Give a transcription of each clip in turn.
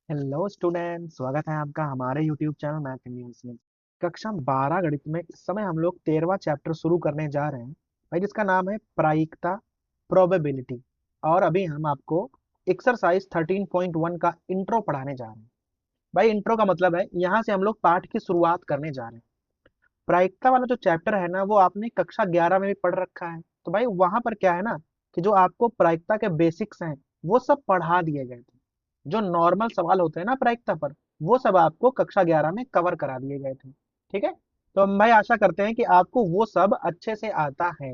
Hello student, स्वागत है आपका हमारे यूट्यूब चैनल मैथ न्यूज में। कक्षा 12 गणित में इस समय हम लोग 13वां चैप्टर शुरू करने जा रहे हैं भाई, जिसका नाम है प्रायिकता, प्रोबेबिलिटी। और अभी हम आपको एक्सरसाइज 13.1 का इंट्रो पढ़ाने जा रहे हैं। भाई इंट्रो का मतलब है यहाँ से हम लोग पाठ की शुरुआत करने जा रहे हैं। प्रायिकता वाला जो चैप्टर है ना, वो आपने कक्षा 11 में भी पढ़ रखा है। तो भाई वहां पर क्या है ना, कि जो आपको प्रायिकता के बेसिक्स हैं वो सब पढ़ा दिए गए थे। जो नॉर्मल सवाल होते हैं ना प्रायिकता पर, वो सब आपको कक्षा 11 में कवर करा दिए गए थे। ठीक है, तो मैं आशा करते हैं कि आपको वो सब अच्छे से आता है।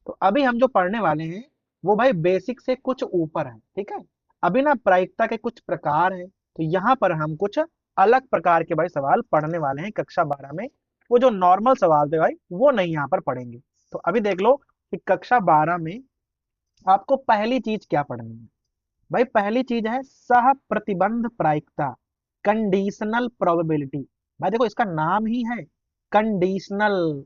तो अभी हम जो पढ़ने वाले हैं वो भाई बेसिक से कुछ ऊपर है। ठीक है, अभी ना प्रायिकता के कुछ प्रकार हैं, तो यहाँ पर हम कुछ अलग प्रकार के भाई सवाल पढ़ने वाले हैं कक्षा 12 में। वो जो नॉर्मल सवाल थे भाई वो नहीं यहाँ पर पढ़ेंगे। तो अभी देख लो कि कक्षा 12 में आपको पहली चीज क्या पढ़नी है। भाई पहली चीज है सह प्रतिबंध प्रायिकता, कंडीशनल प्रोबेबिलिटी। भाई देखो इसका नाम ही है कंडीशनल।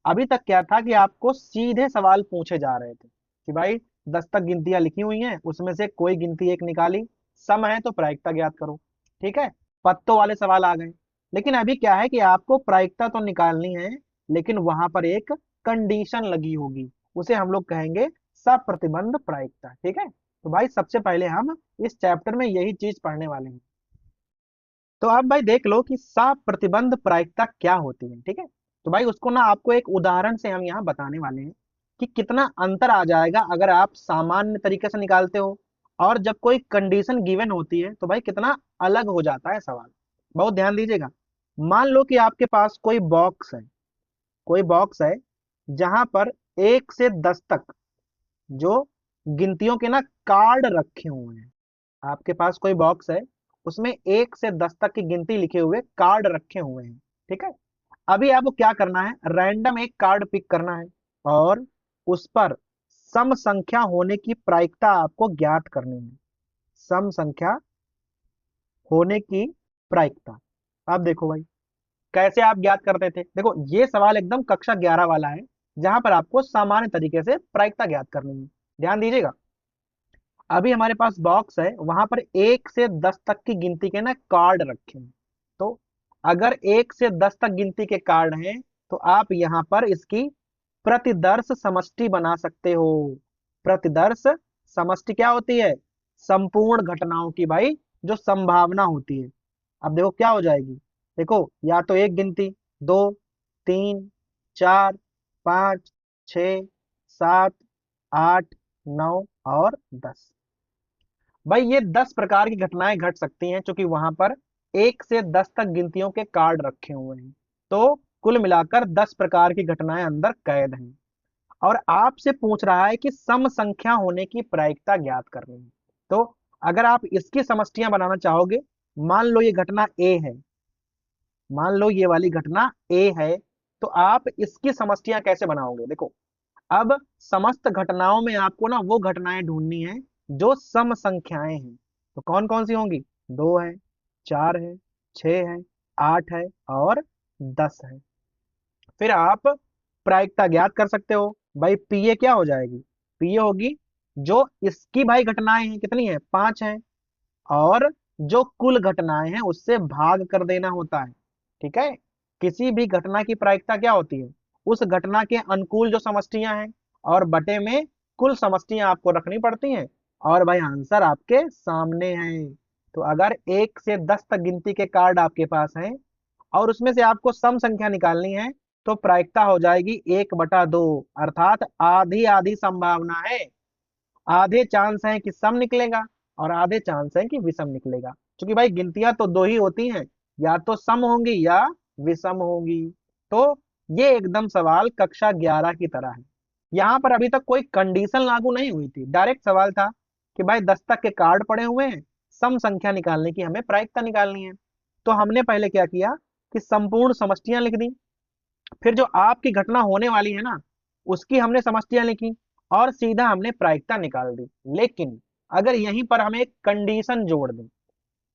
अभी तक क्या था कि आपको सीधे सवाल पूछे जा रहे थे कि भाई 10 तक गिनतियां लिखी हुई हैं, उसमें से कोई गिनती एक निकाली, सम है तो प्रायिकता ज्ञात करो। ठीक है, पत्तों वाले सवाल आ गए। लेकिन अभी क्या है कि आपको प्रायिकता तो निकालनी है, लेकिन वहां पर एक कंडीशन लगी होगी, उसे हम लोग कहेंगे सप्रतिबंध प्रायिकता। ठीक है, तो भाई सबसे पहले हम इस चैप्टर में यही चीज पढ़ने वाले हैं। तो आप भाई देख लो कि सप्रतिबंध प्रायिकता क्या होती है। ठीक है, तो भाई उसको ना आपको एक उदाहरण से हम यहाँ बताने वाले हैं कि कितना अंतर आ जाएगा अगर आप सामान्य तरीके से निकालते हो, और जब कोई कंडीशन गिवन होती है तो भाई कितना अलग हो जाता है सवाल। बहुत ध्यान दीजिएगा। मान लो कि आपके पास कोई बॉक्स है, कोई बॉक्स है जहां पर 1 से 10 तक जो गिनतियों के ना कार्ड रखे हुए हैं। आपके पास कोई बॉक्स है, उसमें 1 से 10 तक की गिनती लिखे हुए कार्ड रखे हुए हैं। ठीक है, अभी आपको क्या करना है, रैंडम एक कार्ड पिक करना है और उस पर सम संख्या होने की प्रायिकता आपको ज्ञात करनी है। सम संख्या होने की प्रायिकता। अब देखो भाई कैसे आप ज्ञात करते थे। देखो ये सवाल एकदम कक्षा 11 वाला है, जहां पर आपको सामान्य तरीके से प्रायिकता ज्ञात करनी है। ध्यान दीजिएगा। अभी हमारे पास बॉक्स है, वहां पर 1 से 10 तक की गिनती के ना कार्ड रखे हैं। तो अगर 1 से 10 तक गिनती के कार्ड हैं, तो आप यहाँ पर इसकी प्रतिदर्श समष्टि बना सकते हो। प्रतिदर्श समष्टि क्या होती है, संपूर्ण घटनाओं की भाई जो संभावना होती है। अब देखो क्या हो जाएगी। देखो या तो एक गिनती, दो, तीन, चार, पाँच, छ, सात, आठ, नौ और 10। भाई ये 10 प्रकार की घटनाएं घट सकती हैं, क्योंकि वहां पर 1 से 10 तक गिनतियों के कार्ड रखे हुए हैं। तो कुल मिलाकर 10 प्रकार की घटनाएं अंदर कैद हैं। और आपसे पूछ रहा है कि सम संख्या होने की प्रायिकता ज्ञात करनी है। तो अगर आप इसकी समष्टियां बनाना चाहोगे, मान लो ये घटना ए है, मान लो ये वाली घटना ए है, तो आप इसकी समष्टियां कैसे बनाओगे। देखो अब समस्त घटनाओं में आपको ना वो घटनाएं ढूंढनी है जो सम संख्याएं हैं। तो कौन कौन सी होंगी, 2 है, 4 है, 6 है, 8 है और 10 है। फिर आप प्रायिकता ज्ञात कर सकते हो। भाई पीए क्या हो जाएगी, पीए होगी जो इसकी भाई घटनाएं हैं, कितनी है, 5 है, और जो कुल घटनाएं हैं उससे भाग कर देना होता है। ठीक है, किसी भी घटना की प्रायिकता क्या होती है, उस घटना के अनुकूल जो समष्टियां हैं और बटे में कुल समष्टियां आपको रखनी पड़ती हैं। और भाई आंसर आपके सामने है। तो अगर 1 से 10 तक गिनती के कार्ड आपके पास हैं और उसमें से आपको सम संख्या निकालनी है, तो प्रायिकता हो जाएगी 1/2, अर्थात आधी आधी संभावना है। आधे चांस हैं कि सम निकलेगा और आधे चांस हैं कि विषम निकलेगा, क्योंकि भाई गिनतियां तो दो ही होती हैं, या तो सम होंगी या विषम होंगी। तो ये एकदम सवाल कक्षा 11 की तरह है। यहाँ पर अभी तक कोई कंडीशन लागू नहीं हुई थी, डायरेक्ट सवाल था कि भाई 10 तक के कार्ड पड़े हुए हैं, सम संख्या निकालने की हमें प्रायिकता निकालनी है। तो हमने पहले क्या किया कि संपूर्ण समष्टियां लिख दी, फिर जो आपकी घटना होने वाली है ना, उसकी हमने समष्टियां लिखी और सीधा हमने प्रायिकता निकाल दी। लेकिन अगर यहीं पर हमें एक कंडीशन जोड़ दें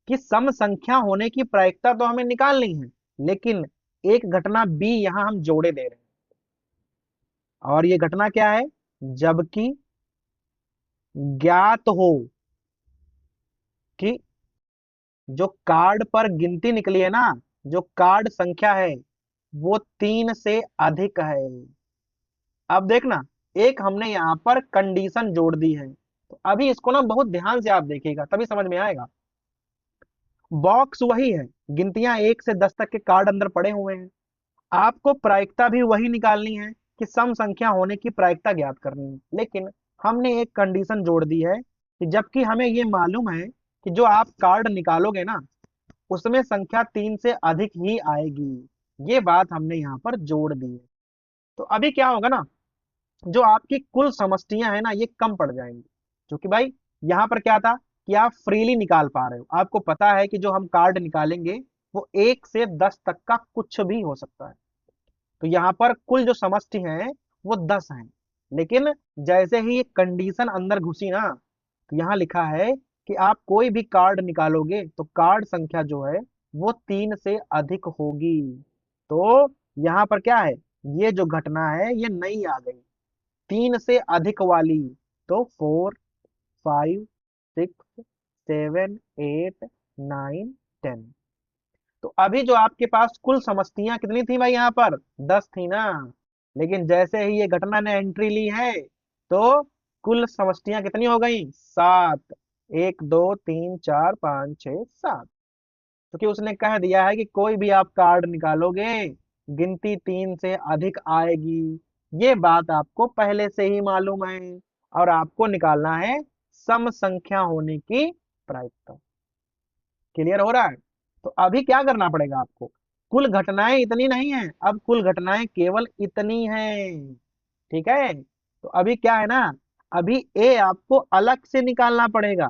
कि सम संख्या होने की प्रायिकता तो हमें निकालनी है, लेकिन एक घटना बी यहां हम जोड़े दे रहे हैं, और ये घटना क्या है, जबकि ज्ञात हो कि जो कार्ड पर गिनती निकली है ना, जो कार्ड संख्या है वो 3 से अधिक है। अब देखना, एक हमने यहाँ पर कंडीशन जोड़ दी है, तो अभी इसको ना बहुत ध्यान से आप देखिएगा तभी समझ में आएगा। बॉक्स वही है, गिनतियां 1 से 10 तक के कार्ड अंदर पड़े हुए हैं। आपको प्रायिकता भी वही निकालनी है कि सम संख्या होने की प्रायिकता ज्ञात करनी है, लेकिन हमने एक कंडीशन जोड़ दी है कि जबकि हमें ये मालूम है कि जो आप कार्ड निकालोगे ना उसमें संख्या 3 से अधिक ही आएगी। ये बात हमने यहाँ पर जोड़ दी है। तो अभी क्या होगा ना, जो आपकी कुल समष्टियां है ना ये कम पड़ जाएंगी, क्योंकि भाई यहाँ पर क्या था कि आप फ्रीली निकाल पा रहे हो। आपको पता है कि जो हम कार्ड निकालेंगे वो 1 से 10 तक का कुछ भी हो सकता है। तो यहाँ पर कुल जो समष्टि है वो 10 है, लेकिन जैसे ही ये कंडीशन अंदर घुसी ना, तो यहाँ लिखा है कि आप कोई भी कार्ड निकालोगे तो कार्ड संख्या जो है वो 3 से अधिक होगी। तो यहाँ पर क्या है, ये जो घटना है ये नई आ गई, 3 से अधिक वाली। तो 4, 5, 6, 7, 8, 9, 10। तो अभी जो आपके पास कुल समष्टियां कितनी थी भाई, यहाँ पर 10 थी ना, लेकिन जैसे ही ये घटना ने एंट्री ली है तो कुल समष्टियां कितनी हो गई, 7। 1, 2, 3, 4, 5, 6, 7। क्योंकि उसने कह दिया है कि कोई भी आप कार्ड निकालोगे गिनती 3 से अधिक आएगी। ये बात आपको पहले से ही मालूम है और आपको निकालना है सम संख्या होने की प्रायिकता। क्लियर हो रहा है? तो अभी क्या करना पड़ेगा आपको, कुल घटनाएं इतनी नहीं है, अब कुल घटनाएं केवल इतनी हैं। ठीक है, तो अभी क्या है ना, अभी ए आपको अलग से निकालना पड़ेगा।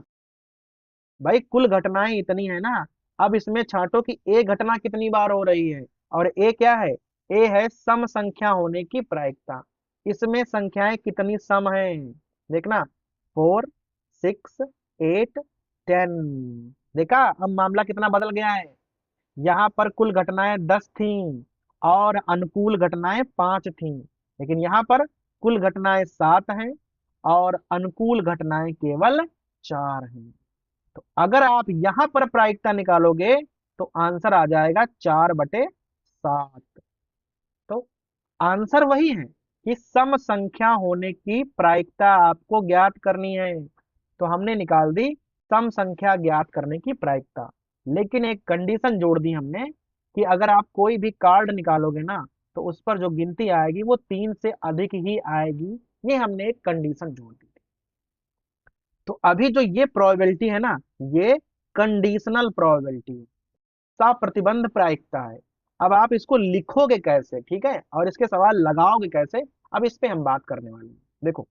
भाई कुल घटनाएं इतनी है ना, अब इसमें छांटो कि ए घटना कितनी बार हो रही है, और ए क्या है, ए है सम संख्या होने की प्रायिकता। इसमें संख्याएं कितनी सम है, देखना, 4, 6, 8, 10। देखा अब मामला कितना बदल गया है। यहाँ पर कुल घटनाएं 10 थीं और अनुकूल घटनाएं 5 थीं, लेकिन यहाँ पर कुल घटनाएं 7 हैं और अनुकूल घटनाएं केवल 4 हैं। तो अगर आप यहां पर प्रायिकता निकालोगे तो आंसर आ जाएगा 4/7। तो आंसर वही है कि सम संख्या होने की प्रायिकता आपको ज्ञात करनी है। तो हमने निकाल दी सम संख्या ज्ञात करने की प्रायिकता, लेकिन एक कंडीशन जोड़ दी हमने कि अगर आप कोई भी कार्ड निकालोगे ना तो उस पर जो गिनती आएगी वो 3 से अधिक ही आएगी। ये हमने एक कंडीशन जोड़ दी। तो अभी जो ये प्रोबेबिलिटी है ना, ये कंडीशनल प्रोबेबिलिटी, प्रतिबंध प्रायिकता है। अब आप इसको लिखोगे कैसे, ठीक है, और इसके सवाल लगाओगे कैसे, अब इस पे हम बात करने वाले हैं। देखो,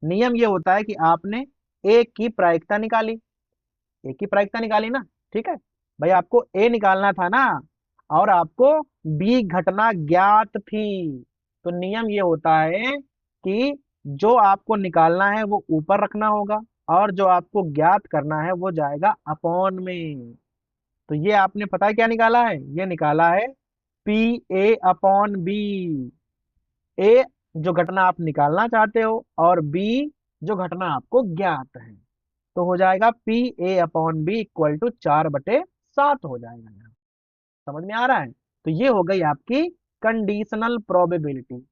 नियम ये होता है कि आपने ए की प्रायिकता निकाली, ए की प्रायिकता निकाली ना, ठीक है, भाई आपको ए निकालना था ना, और आपको बी घटना ज्ञात थी। तो नियम ये होता है कि जो आपको निकालना है वो ऊपर रखना होगा और जो आपको ज्ञात करना है वो जाएगा अपॉन में। तो ये आपने पता है क्या निकाला है, ये निकाला है पी ए अपॉन बी। ए जो घटना आप निकालना चाहते हो और बी जो घटना आपको ज्ञात है, तो हो जाएगा P A upon B equal to 4/7 हो जाएगा यहाँ। समझ में आ रहा है? तो ये हो गई आपकी कंडीशनल प्रोबेबिलिटी।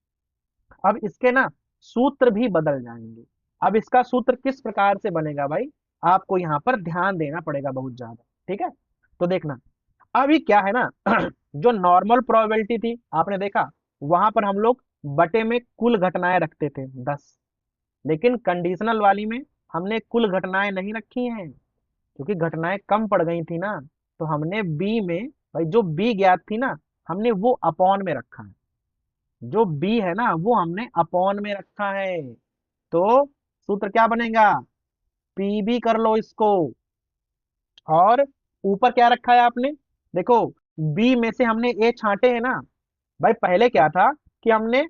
अब इसके ना सूत्र भी बदल जाएंगे। अब इसका सूत्र किस प्रकार से बनेगा भाई, आपको यहाँ पर ध्यान देना पड़ेगा बहुत ज्यादा। ठीक है, तो देखना, अभी क्या है ना जो नॉर्मल प्रोबेबिलिटी थी आपने देखा, वहां पर हम लोग बटे में कुल घटनाएं रखते थे 10, लेकिन कंडीशनल वाली में हमने कुल घटनाएं नहीं रखी हैं, क्योंकि घटनाएं कम पड़ गई थी ना। तो हमने बी में, भाई जो बी ज्ञात थी ना, हमने वो अपॉन में रखा है। जो बी है ना वो हमने अपॉन में रखा है। तो सूत्र क्या बनेगा, पी बी कर लो इसको, और ऊपर क्या रखा है आपने, देखो, बी में से हमने ए छांटे हैं ना। भाई पहले क्या था कि हमने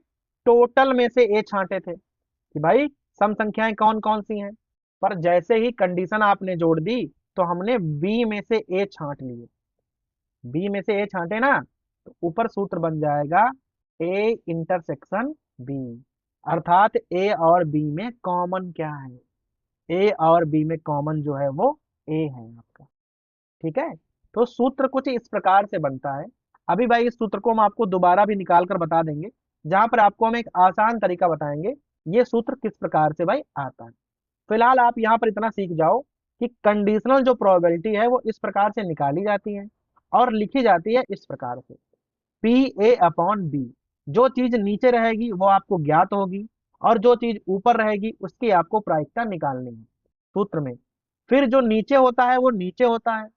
टोटल में से ए छांटे थे कि भाई सम संख्याएं कौन कौन सी हैं, पर जैसे ही कंडीशन आपने जोड़ दी तो हमने बी में से ए छांट लिए। बी में से ए छांटे ना, तो ऊपर सूत्र बन जाएगा ए इंटरसेक्शन बी, अर्थात ए और बी में कॉमन क्या है, ए और बी में कॉमन जो है वो ए है आपका। ठीक है, तो सूत्र कुछ इस प्रकार से बनता है। अभी भाई इस सूत्र को हम आपको दोबारा भी निकाल कर बता देंगे, जहां पर आपको हम एक आसान तरीका बताएंगे ये सूत्र किस प्रकार से भाई आता है। फिलहाल आप यहाँ पर इतना सीख जाओ कि कंडीशनल जो प्रोबेबिलिटी है वो इस प्रकार से निकाली जाती है और लिखी जाती है इस प्रकार से, PA/B। जो चीज नीचे रहेगी वो आपको ज्ञात होगी और जो चीज ऊपर रहेगी उसकी आपको प्रायिकता निकालनी है सूत्र में। फिर जो नीचे होता है वो नीचे होता है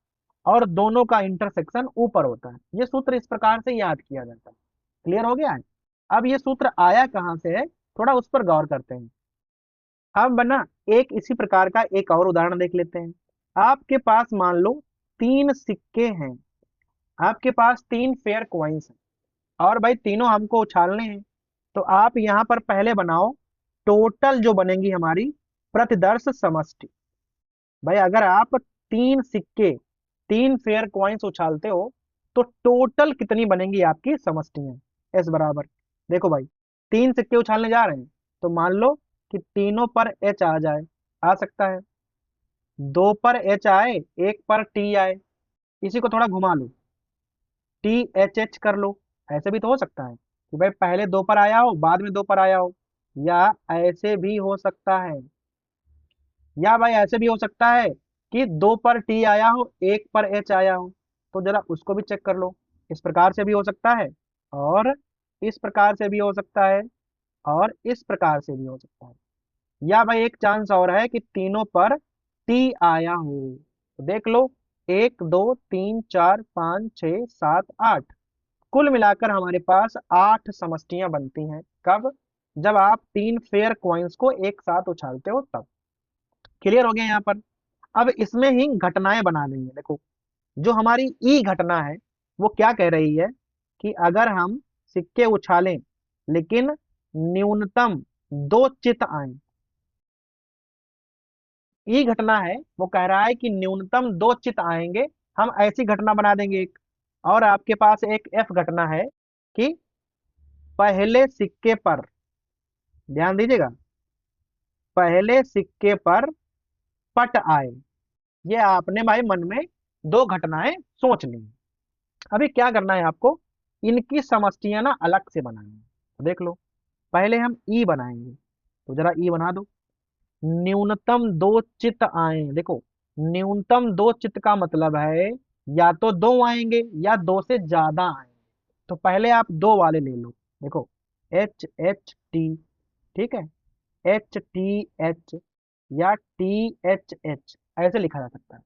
और दोनों का इंटरसेक्शन ऊपर होता है। ये सूत्र इस प्रकार से याद किया जाता है। क्लियर हो गया है? अब ये सूत्र आया कहाँ से है, थोड़ा उस पर गौर करते हैं। अब बना एक इसी प्रकार का एक और उदाहरण देख लेते हैं। आपके पास मान लो 3 सिक्के हैं, आपके पास 3 फेयर क्वाइंस हैं और भाई तीनों हमको उछालने हैं। तो आप यहाँ पर पहले बनाओ टोटल जो बनेगी हमारी प्रतिदर्श समष्टि। भाई अगर आप 3 सिक्के 3 फेयर क्वाइंस उछालते हो तो टोटल कितनी बनेंगी आपकी समष्टियां, एस बराबर। देखो भाई 3 सिक्के उछालने जा रहे हैं तो मान लो कि तीनों पर एच आ जाए, आ सकता है। 2 पर एच आए, 1 पर टी आए, इसी को थोड़ा घुमा लो, THH कर लो। ऐसे भी तो हो सकता है कि भाई पहले 2 पर आया हो बाद में 2 पर आया हो, या ऐसे भी हो सकता है, या भाई ऐसे भी हो सकता है कि 2 पर टी आया हो 1 पर एच आया हो। तो जरा उसको भी चेक कर लो, इस प्रकार से भी हो सकता है और इस प्रकार से भी हो सकता है और इस प्रकार से भी हो सकता है। या भाई एक चांस और है कि तीनों पर टी आया हो। तो देख लो, 1 2 3 4 5 6 7 8, कुल मिलाकर हमारे पास 8 समष्टियां बनती हैं। कब? जब आप 3 फेयर क्वाइंस को एक साथ उछालते हो तब। क्लियर हो गया यहाँ पर? अब इसमें ही घटनाएं बना देंगे। देखो जो हमारी ई घटना है वो क्या कह रही है कि अगर हम सिक्के उछालें लेकिन न्यूनतम 2 चित आए। ई घटना है वो कह रहा है कि न्यूनतम 2 चित आएंगे, हम ऐसी घटना बना देंगे एक। और आपके पास एक एफ घटना है कि पहले सिक्के पर, ध्यान दीजिएगा, पहले सिक्के पर पट आए। ये आपने भाई मन में 2 घटनाएं सोच ली। अभी क्या करना है आपको, इनकी समष्टियां ना अलग से बनानी है। तो देख लो, पहले हम ई बनाएंगे, तो जरा ई बना दो। न्यूनतम 2 चित आए, देखो न्यूनतम 2 चित का मतलब है या तो 2 आएंगे या 2 से ज्यादा आएंगे। तो पहले आप 2 वाले ले लो। देखो HHT, ठीक है, HTH या THH ऐसे लिखा जा सकता है।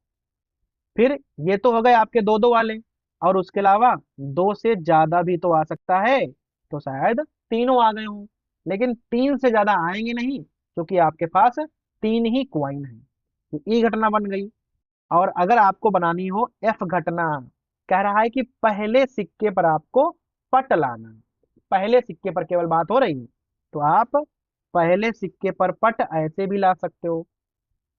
फिर ये तो हो गए आपके 2 2 वाले, और उसके अलावा 2 से ज्यादा भी तो आ सकता है। तो शायद तीनों आ गए हों, लेकिन 3 से ज्यादा आएंगे नहीं क्योंकि आपके पास 3 ही क्वाइन है। तो ई घटना बन गई। और अगर आपको बनानी हो एफ घटना, कह रहा है कि पहले सिक्के पर आपको पट लाना है। पहले सिक्के पर केवल बात हो रही है, तो आप पहले सिक्के पर पट ऐसे भी ला सकते हो,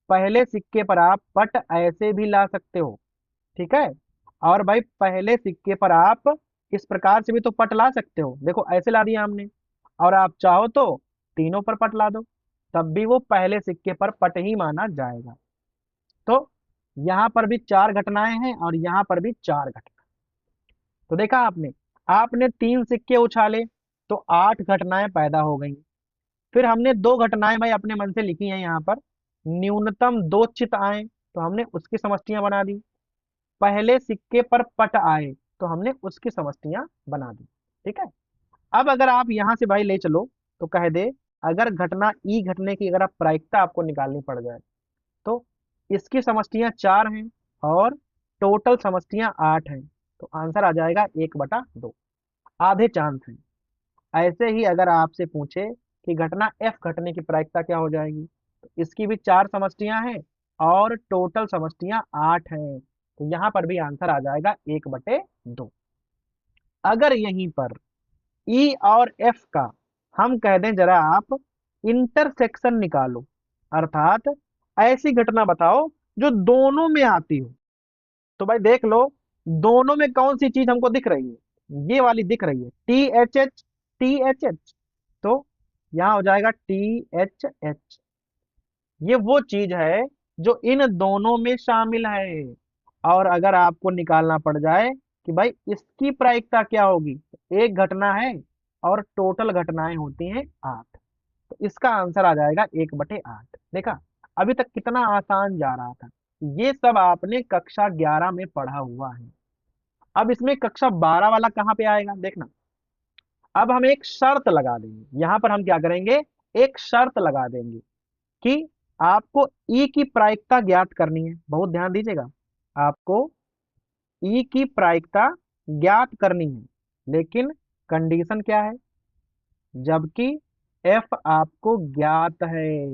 पहले सिक्के पर आप पट ऐसे भी ला सकते हो, ठीक है। और भाई पहले सिक्के पर आप इस प्रकार से भी तो पट ला सकते हो, देखो ऐसे ला दिया हमने। और आप चाहो तो तीनों पर पट ला दो, तब भी वो पहले सिक्के पर पट ही माना जाएगा। तो यहाँ पर भी 4 घटनाएं हैं और यहाँ पर भी 4 घटनाएं। तो देखा आपने, आपने 3 सिक्के उछाले तो 8 घटनाएं पैदा हो गई। फिर हमने 2 घटनाएं भाई अपने मन से लिखी हैं यहाँ पर। न्यूनतम 2 चित आए तो हमने उसकी समष्टियां बना दी, पहले सिक्के पर पट आए तो हमने उसकी समष्टियां बना दी, ठीक है। अब अगर आप यहाँ से भाई ले चलो तो कह दे, अगर घटना ई घटने की अगर आप प्रायिकता आपको निकालनी पड़ जाए तो इसकी समष्टियां 4 हैं और टोटल समष्टियां 8 हैं। तो आंसर आ जाएगा 1/2, आधे चांस हैं। ऐसे ही अगर आपसे पूछे कि घटना एफ घटने की प्रायिकता क्या हो जाएगी, तो इसकी भी 4 समष्टियां हैं और टोटल समष्टियां 8 हैं। तो यहाँ पर भी आंसर आ जाएगा 1/2। अगर यहीं पर ई और एफ का हम कह दें जरा आप इंटरसेक्शन निकालो, अर्थात ऐसी घटना बताओ जो दोनों में आती हो। तो भाई देख लो, दोनों में कौन सी चीज हमको दिख रही है, ये वाली दिख रही है, THH, THH। तो यहाँ हो जाएगा THH। ये वो चीज है जो इन दोनों में शामिल है। और अगर आपको निकालना पड़ जाए कि भाई इसकी प्रायिकता क्या होगी, एक घटना है और टोटल घटनाएं होती हैं 8, तो इसका आंसर आ जाएगा 1/8। देखा, अभी तक कितना आसान जा रहा था। ये सब आपने कक्षा 11 में पढ़ा हुआ है। अब इसमें कक्षा 12 वाला कहाँ पे आएगा देखना। अब हम एक शर्त लगा देंगे, यहां पर हम क्या करेंगे, एक शर्त लगा देंगे कि आपको ई की प्रायिकता ज्ञात करनी है। बहुत ध्यान दीजिएगा, आपको ई की प्रायिकता ज्ञात करनी है, लेकिन कंडीशन क्या है, जबकि एफ आपको ज्ञात है।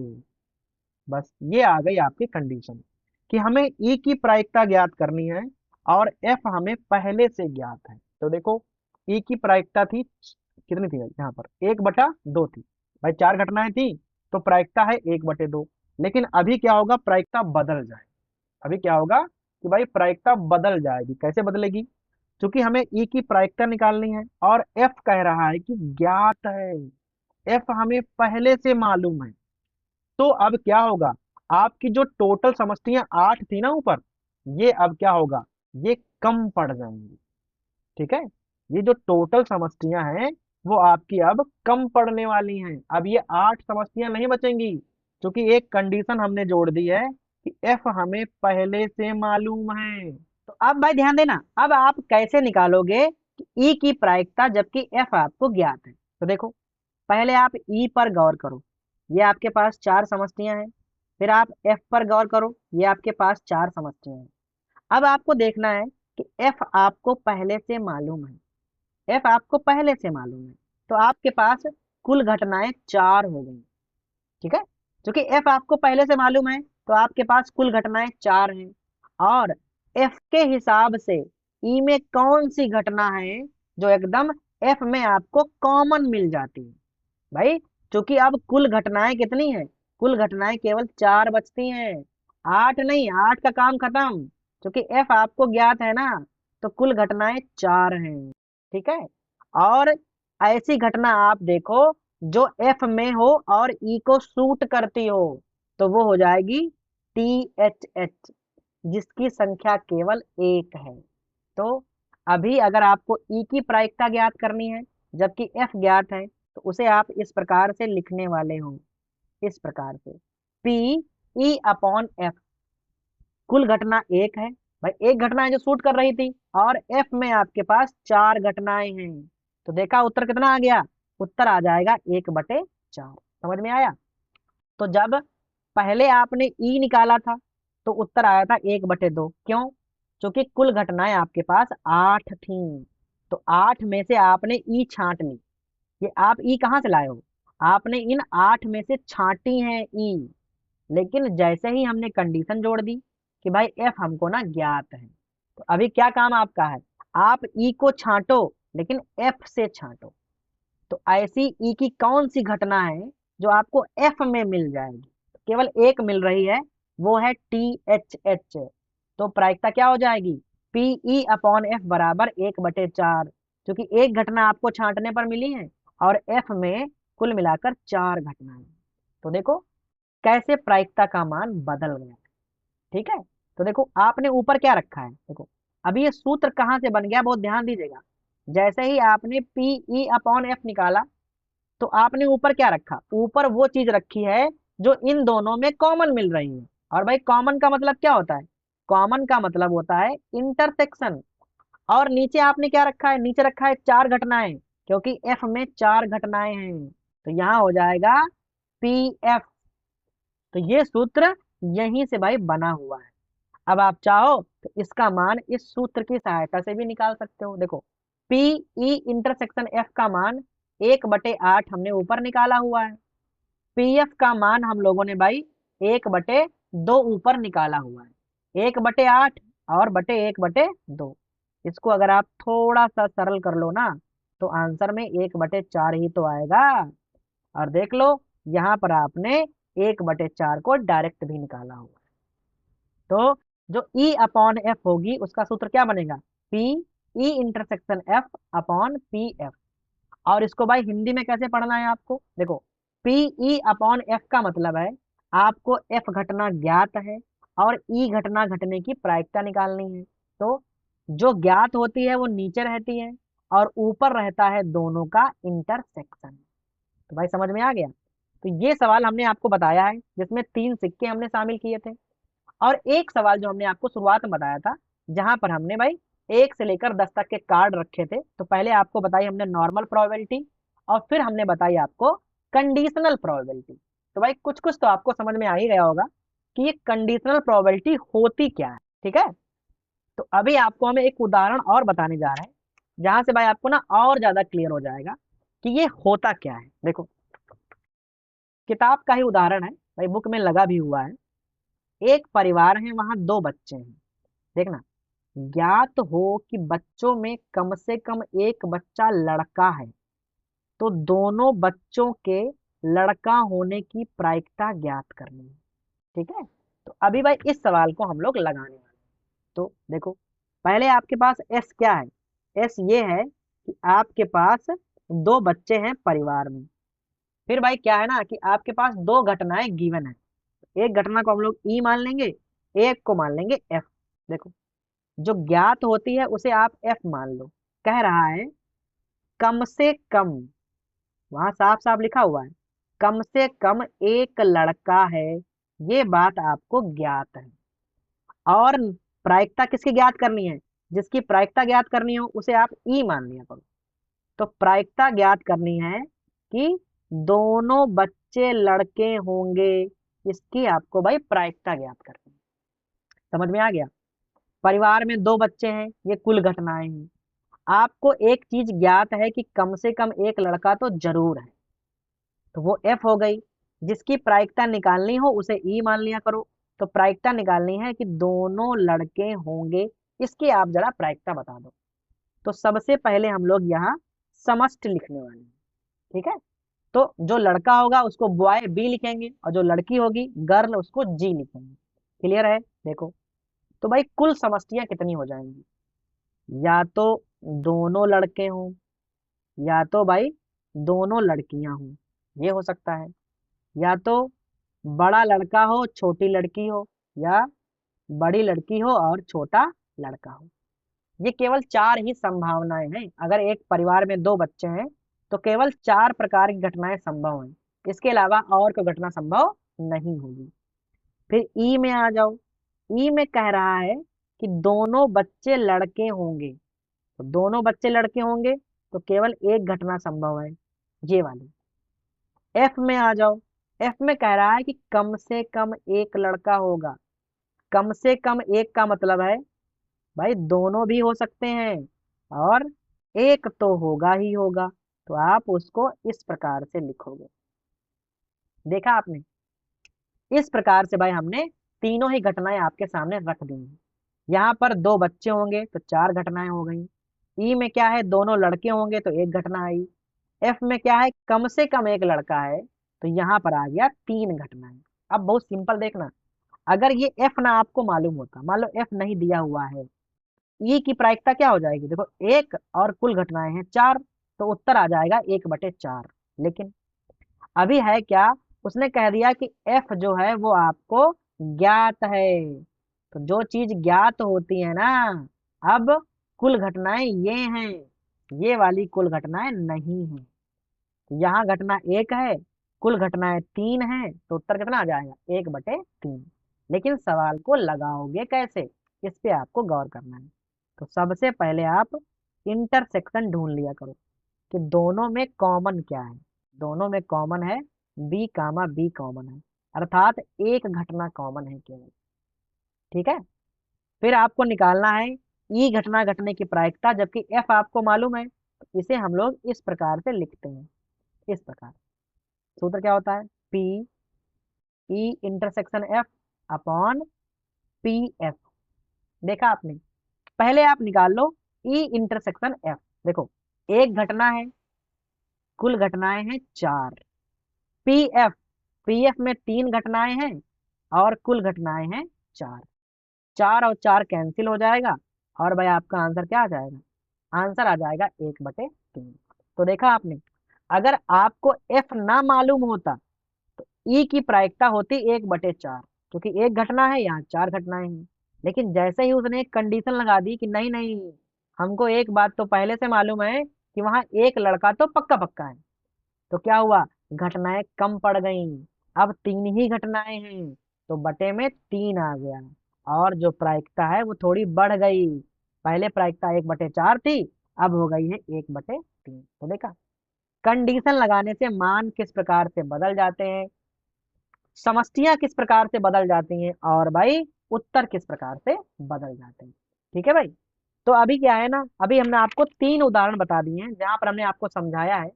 बस ये आ गई आपकी कंडीशन कि हमें ई की प्रायिकता ज्ञात करनी है और एफ हमें पहले से ज्ञात है। तो देखो, ई की प्रायिकता थी कितनी थी यहाँ पर, 1/2 थी। भाई 4 घटनाएं थी, तो प्रायिकता है 1/2। लेकिन अभी क्या होगा, प्रायिकता बदल जाए। अभी क्या होगा कि भाई प्रायिकता बदल जाएगी। कैसे बदलेगी, क्योंकि हमें ई की प्रायिकता निकालनी है और एफ कह रहा है कि ज्ञात है, एफ हमें पहले से मालूम है। तो अब क्या होगा, आपकी जो टोटल समष्टियां 8 थी ना ऊपर, ये अब क्या होगा, ये कम पड़ जाएंगी। ठीक है, ये जो टोटल समष्टियां हैं वो आपकी अब कम पड़ने वाली हैं। अब ये 8 समष्टियां नहीं बचेंगी, क्योंकि एक कंडीशन हमने जोड़ दी है कि एफ हमें पहले से मालूम है। तो अब भाई ध्यान देना, अब आप कैसे निकालोगे कि ई की प्रायिकता जबकि एफ आपको ज्ञात है। तो देखो, पहले आप ई पर गौर करो, ये आपके पास 4 समष्टियां हैं। फिर आप एफ पर गौर करो, ये आपके पास 4 समष्टियां हैं। अब आपको देखना है कि एफ आपको पहले से मालूम है, एफ आपको पहले से मालूम है, तो आपके पास कुल घटनाएं 4 हो गई। ठीक है, क्योंकि एफ आपको पहले से मालूम है तो आपके पास कुल घटनाएं 4 हैं। और एफ के हिसाब से ई में कौन सी घटना है जो एकदम एफ में आपको कॉमन मिल जाती है। भाई, क्योंकि अब कुल घटनाएं कितनी हैं, कुल घटनाएं केवल 4 बचती हैं, 8 नहीं, 8 का काम खत्म। क्योंकि एफ आपको ज्ञात है ना, तो कुल घटनाएं 4 हैं। ठीक है, और ऐसी घटना आप देखो जो एफ में हो और ई को सूट करती हो, तो वो हो जाएगी टी एच एच, जिसकी संख्या केवल 1 है। तो अभी अगर आपको ई की प्रायिकता ज्ञात करनी है जबकि एफ ज्ञात है, तो उसे आप इस प्रकार से लिखने वाले हो, इस प्रकार से पी ई अपॉन एफ। कुल घटना 1 है, भाई एक घटना है जो शूट कर रही थी, और एफ में आपके पास 4 घटनाएं हैं। तो देखा उत्तर कितना आ गया, उत्तर आ जाएगा 1/4। समझ में आया। तो जब पहले आपने ई निकाला था तो उत्तर आया था 1/2। क्यों, क्योंकि कुल घटनाएं आपके पास 8 थी, तो 8 में से आपने ई छांट ली। ये आप ई कहाँ से लाए हो, आपने इन 8 में से छांटी हैं ई। लेकिन जैसे ही हमने कंडीशन जोड़ दी कि भाई एफ हमको ना ज्ञात है, तो अभी क्या काम आपका है, आप ई को छांटो, लेकिन एफ से छांटो। तो ऐसी ई की कौन सी घटना है जो आपको एफ में मिल जाएगी, तो केवल एक मिल रही है, वो है टी एच एच। तो प्रायिकता क्या हो जाएगी, पी ई अपॉन एफ बराबर 1/4, क्योंकि एक घटना आपको छांटने पर मिली है और एफ में कुल मिलाकर 4 घटनाएं। तो देखो कैसे प्रायिकता का मान बदल गया। ठीक है, तो देखो आपने ऊपर क्या रखा है, देखो अभी ये सूत्र कहाँ से बन गया, बहुत ध्यान दीजिएगा। जैसे ही आपने पी ई अपॉन एफ निकाला, तो आपने ऊपर क्या रखा, ऊपर वो चीज रखी है जो इन दोनों में कॉमन मिल रही है। और भाई कॉमन का मतलब क्या होता है, कॉमन का मतलब होता है इंटरसेक्शन। और नीचे आपने क्या रखा है, नीचे रखा है 4 घटनाएं, क्योंकि एफ में 4 घटनाएं हैं। तो यहाँ हो जाएगा पी एफ। तो ये सूत्र यहीं से भाई बना हुआ है। अब आप चाहो तो इसका मान इस सूत्र की सहायता से भी निकाल सकते हो। देखो, पी ई इंटरसेक्शन एफ का मान 1/8 हमने ऊपर निकाला हुआ है, पी एफ का मान हम लोगों ने भाई 1/2 ऊपर निकाला हुआ है, 1/8 और बटे 1/2। इसको अगर आप थोड़ा सा सरल कर लो ना, तो आंसर में 1/4 ही तो आएगा। और देख लो, यहाँ पर आपने 1/4 को डायरेक्ट भी निकाला हुआ। तो जो E अपॉन एफ होगी उसका सूत्र क्या बनेगा, P E intersection F upon P F. और इसको भाई हिंदी में कैसे पढ़ना है आपको, देखो पी ई अपॉन एफ का मतलब है आपको एफ घटना ज्ञात है और ई घटना घटने की प्रायिकता निकालनी है। तो जो ज्ञात होती है वो नीचे रहती है और ऊपर रहता है दोनों का इंटरसेक्शन। तो भाई समझ में आ गया। तो ये सवाल हमने आपको बताया है जिसमें 3 सिक्के हमने शामिल किए थे। और एक सवाल जो हमने आपको शुरुआत में बताया था, जहां पर हमने भाई 1 से लेकर 10 तक के कार्ड रखे थे। तो पहले आपको बताई हमने नॉर्मल प्रोबेबिलिटी और फिर हमने बताई आपको कंडीशनल प्रोबेबिलिटी। तो भाई कुछ कुछ तो आपको समझ में आ ही गया होगा कि ये कंडीशनल प्रोबेबिलिटी होती क्या है। ठीक है। तो अभी आपको हम एक उदाहरण और बताने जा रहे हैं, जहां से भाई आपको ना और ज्यादा क्लियर हो जाएगा कि ये होता क्या है। देखो, किताब का ही उदाहरण है भाई, बुक में लगा भी हुआ है। एक परिवार है, वहां 2 बच्चे हैं। देखना, ज्ञात हो कि बच्चों में कम से कम एक बच्चा लड़का है, तो दोनों बच्चों के लड़का होने की प्रायिकता ज्ञात करनी है। ठीक है। तो अभी भाई इस सवाल को हम लोग लगाने वाले हैं। तो देखो, पहले आपके पास एस क्या है। एस ये है कि आपके पास 2 बच्चे हैं परिवार में। फिर भाई क्या है ना कि आपके पास 2 घटनाएं गिवन है। एक घटना को हम लोग ई मान लेंगे, एक को मान लेंगे एफ। देखो, जो ज्ञात होती है उसे आप एफ मान लो। कह रहा है कम से कम, वहां साफ साफ लिखा हुआ है कम से कम एक लड़का है, ये बात आपको ज्ञात है। और प्रायिकता किसकी ज्ञात करनी है, जिसकी प्रायिकता ज्ञात करनी हो उसे आप ई मान लिया करो। तो प्रायिकता ज्ञात करनी है कि दोनों बच्चे लड़के होंगे, इसकी आपको भाई प्रायिकता ज्ञात करनी है। समझ में आ गया। परिवार में 2 बच्चे हैं, ये कुल घटनाएं हैं। आपको एक चीज ज्ञात है कि कम से कम एक लड़का तो जरूर है, तो वो एफ हो गई। जिसकी प्रायिकता निकालनी हो उसे ई मान लिया करो। तो प्रायिकता निकालनी है कि दोनों लड़के होंगे, इसकी आप जरा प्रायिकता बता दो। तो सबसे पहले हम लोग यहाँ समष्टि लिखने वाले हैं। ठीक है। तो जो लड़का होगा उसको बॉय बी लिखेंगे और जो लड़की होगी गर्ल उसको जी लिखेंगे। क्लियर है। देखो, तो भाई कुल समष्टियां कितनी हो जाएंगी, या तो दोनों लड़के हों, या तो भाई दोनों लड़कियां हों। ये हो सकता है, या तो बड़ा लड़का हो छोटी लड़की हो, या बड़ी लड़की हो और छोटा लड़का हो। ये केवल 4 ही संभावनाएं हैं। अगर एक परिवार में 2 बच्चे हैं तो केवल 4 प्रकार की घटनाएं संभव हैं, इसके अलावा और कोई घटना संभव नहीं होगी। फिर ई में आ जाओ। ई में कह रहा है कि दोनों बच्चे लड़के होंगे, तो दोनों बच्चे लड़के होंगे तो केवल एक घटना संभव है, ये वाली। एफ में आ जाओ। एफ में कह रहा है कि कम से कम एक लड़का होगा। कम से कम एक का मतलब है भाई दोनों भी हो सकते हैं और एक तो होगा ही होगा। तो आप उसको इस प्रकार से लिखोगे। देखा आपने, इस प्रकार से भाई हमने तीनों ही घटनाएं आपके सामने रख दी हैं। यहाँ पर 2 बच्चे होंगे तो 4 घटनाएं हो गई। ई में क्या है, दोनों लड़के होंगे तो एक घटना आई। एफ में क्या है, कम से कम एक लड़का है, तो यहाँ पर आ गया 3 घटनाएं। अब बहुत सिंपल देखना, अगर ये एफ ना आपको मालूम होता, मान लो एफ नहीं दिया हुआ है, ई की प्रायिकता क्या हो जाएगी। देखो, एक और कुल घटनाएं हैं 4, तो उत्तर आ जाएगा 1/4। लेकिन अभी है क्या, उसने कह दिया कि एफ जो है वो आपको ज्ञात है। तो जो चीज ज्ञात होती है ना, अब कुल घटनाएं ये हैं, ये वाली कुल घटनाएं नहीं है। यहाँ घटना 1 है, कुल घटनाएं 3 हैं, तो उत्तर कितना आ जाएगा 1/3। लेकिन सवाल को लगाओगे कैसे, इस पे आपको गौर करना है। तो सबसे पहले आप इंटरसेक्शन ढूंढ लिया करो कि दोनों में कॉमन क्या है। दोनों में कॉमन है बी कामा बी कॉमन है, अर्थात एक घटना कॉमन है केवल। ठीक है। फिर आपको निकालना है ई घटना घटने की प्रायिकता, जबकि एफ आपको मालूम है, तो इसे हम लोग इस प्रकार से लिखते हैं। इस प्रकार सूत्र क्या होता है, P E intersection F upon P F. देखा आपने। पहले आप निकाल लो ई इंटरसेक्शन एफ। देखो, एक घटना है, कुल घटनाएं हैं 4। पी एफ, पी एफ में 3 घटनाएं हैं और कुल घटनाएं हैं 4। 4 और 4 कैंसिल हो जाएगा और भाई आपका आंसर क्या आ जाएगा, आंसर आ जाएगा 1/3। तो देखा आपने, अगर आपको एफ ना मालूम होता तो ई की प्रायिकता होती 1/4। क्योंकि एक घटना है, यहाँ चार घटनाएं हैं। लेकिन जैसे ही उसने एक कंडीशन लगा दी कि नहीं नहीं, हमको एक बात तो पहले से मालूम है कि वहां एक लड़का तो पक्का पक्का है, तो क्या हुआ, घटनाएं कम पड़ गईं। अब तीन ही घटनाएं हैं, तो बटे में तीन आ गया। और जो प्रायिकता है वो थोड़ी बढ़ गई। पहले प्रायिकता 1/4 थी, अब हो गई है 1/3। तो देखा, कंडीशन लगाने से मान किस प्रकार से बदल जाते हैं, समस्याएं किस प्रकार से बदल जाती हैं, और भाई उत्तर किस प्रकार से बदल जाते हैं। ठीक है भाई। तो अभी क्या है ना, अभी हमने आपको तीन उदाहरण बता दिए हैं जहां पर हमने आपको समझाया है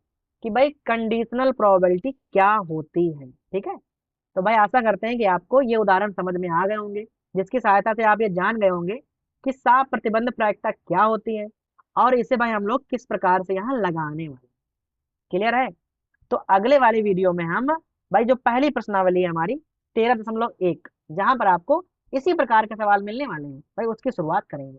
कि भाई कंडीशनल प्रोबेबिलिटी क्या होती है। ठीक है। तो भाई आशा करते हैं कि आपको ये उदाहरण समझ में आ गए होंगे, जिसकी सहायता से आप ये जान गए होंगे कि साफ प्रतिबंध प्रायिकता क्या होती है, और इसे भाई हम लोग किस प्रकार से यहाँ लगाने वाले। क्लियर है। तो अगले वाले वीडियो में हम भाई जो पहली प्रश्नावली है हमारी 13.1, जहां पर आपको इसी प्रकार के सवाल मिलने वाले हैं भाई, उसकी शुरुआत करेंगे।